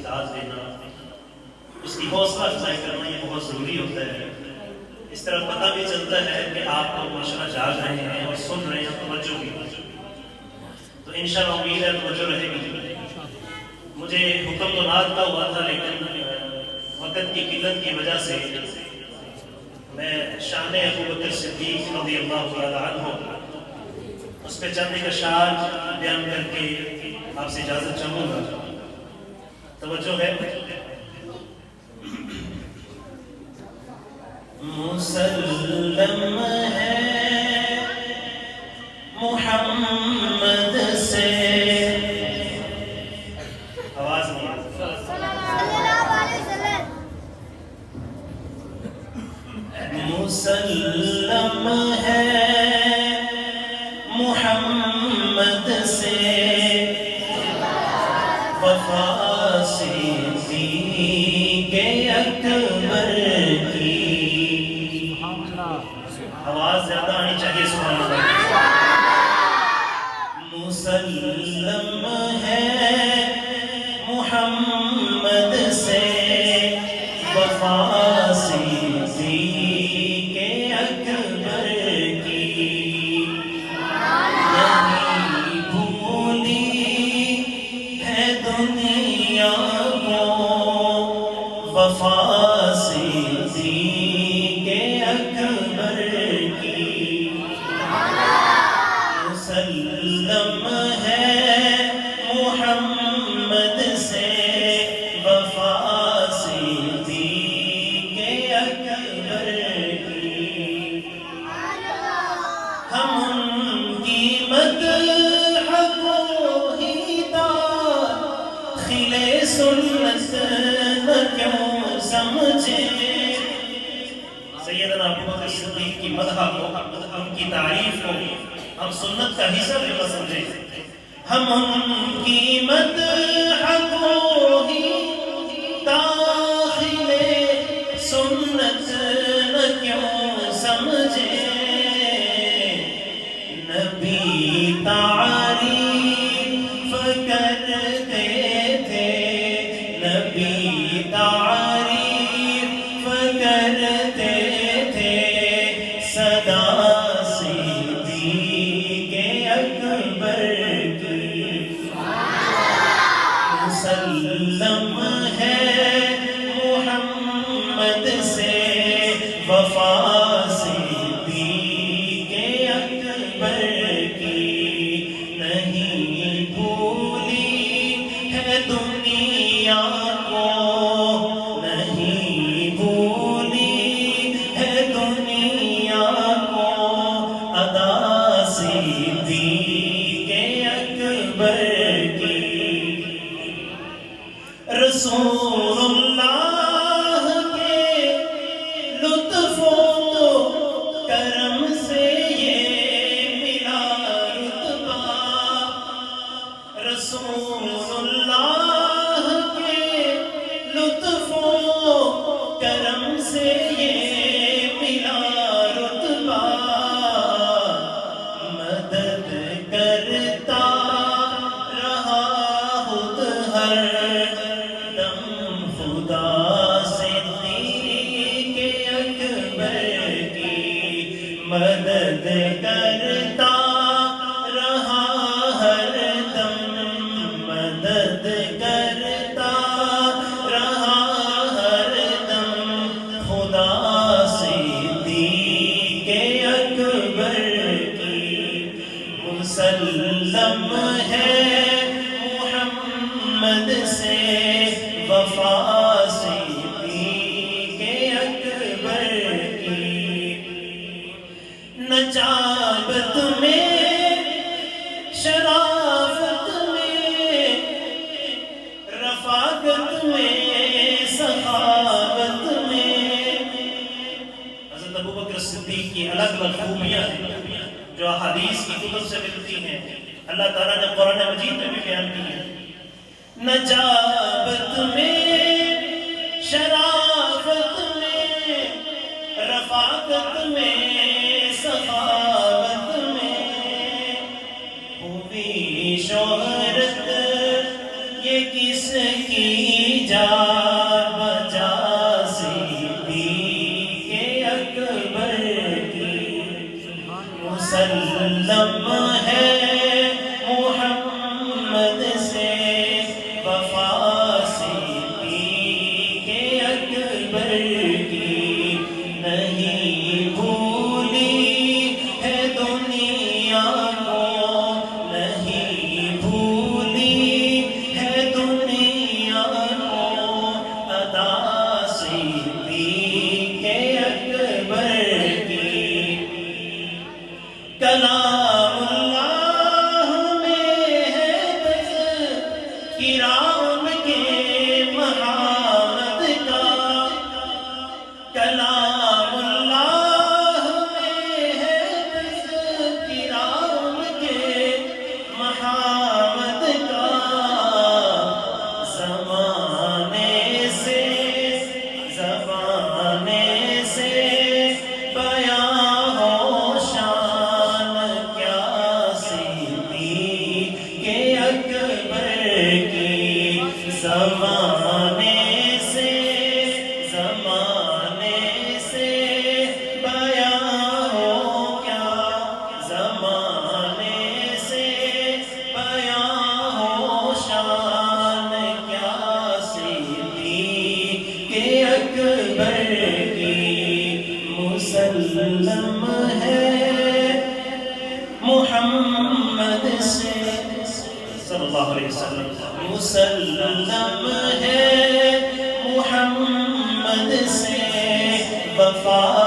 داد دینا، اس کی حوصلہ افزائی کرنا یہ بہت ضروری ہوتا ہے۔ اس طرح پتہ بھی چلتا ہے کہ آپ لوگ ماشاءاللہ جاگ رہے ہیں اور سن رہے ہیں، توجہ بھی، تو انشاءاللہ امید ہے توجہ رہے گی۔ مجھے حکم تو نعت کا ہوا تھا، لیکن وقت کی قلت کی وجہ سے میں شان ابو بکر صدیق رضی اللہ تعالیٰ عنہ اس پہ چند ایک اشعار بیان کر کے آپ سے اجازت چاہوں گا، توجہ ہے۔ مسلم ہے محمد سے، آواز نہیں مسلم ہے محمد سے، وفا صدیق اکبر کی، آواز زیادہ آنی چاہیے، سبحان اللہ۔ مسلم ہے محمد سے، وفا صدیق اکبر کی، نہیں بھولی ہے دنیا کو وفا صدیق اکبر کی، مسلم ہے محمد سے، وفا صدیق اکبر کی، ہم ان کی مدح کو ہی داخل سنت نہ کیوں سمجھیں، سیدنا ابو بکر صدیق کی مدح کو، ان کی تعریف کو ہم سنت کا حصہ بھی نہ سمجھیں، ہم ان کی مدح کو ہی داخل سنت نہ کیوں سمجھیں، نبی تعریف کرتے تھے، نبی تعریف کرتے تھے، صدا صدیق اکبر کی، مسلم ہے محمد سے، وفا صدیق اکبر کی، نہیں بھولی ہے دنیا کو، نہیں بھولی ہے دنیا کو، ادا صدیق اکبر کی، رسول اللہ کے لطف و کرم سے یہ ملا رتبہ، رسول اللہ کے لطف و کرم سے یہ ملا رتبہ، مدد کرتا رہا خود ہر دم خدا صدیق اکبر کی، مدد کرتا رہا ہر دم، مدد کرتا رہا ہر دم، خدا صدیق اکبر کی، مسلم ہے محمد سے، وفا صدیق اکبر کی، نجابت میں شرافت میں رفاقت میں سخاوت میں، حضرت ابو بکر صدیق کی الگ الگ خوبیاں ہیں جو احادیث کی کتب سے ملتی ہیں، اللہ تعالیٰ نے قرآن مجید میں بھی بیان کی ہے۔ نجابت میں شرافت میں رفاقت میں سخاوت میں، ہوئی شہرت یہ کس کی جان بچا صدیق اکبر کی مسلم ہے محمد سے وفا صدیق اکبر کی نہیں بھولی ہے دنیا کو نہیں بھولی ہے دنیا کو ادا صدیق اکبر کی کلام اللہ میں ہے تذکرہ ان کے محمد کا کلام اللہ میں ہے تذکرہ ان کے محمد کا زمانے سے بیاں ہو شان کیا صدیق اکبر کی زمانے سے بیاں ہو کیا زمانے سے بیاں ہو شان کیا صدیق اکبر کی مسلم ہے محمد سے صلی اللہ علیہ وسلم مسلم ہے محمد سے وفا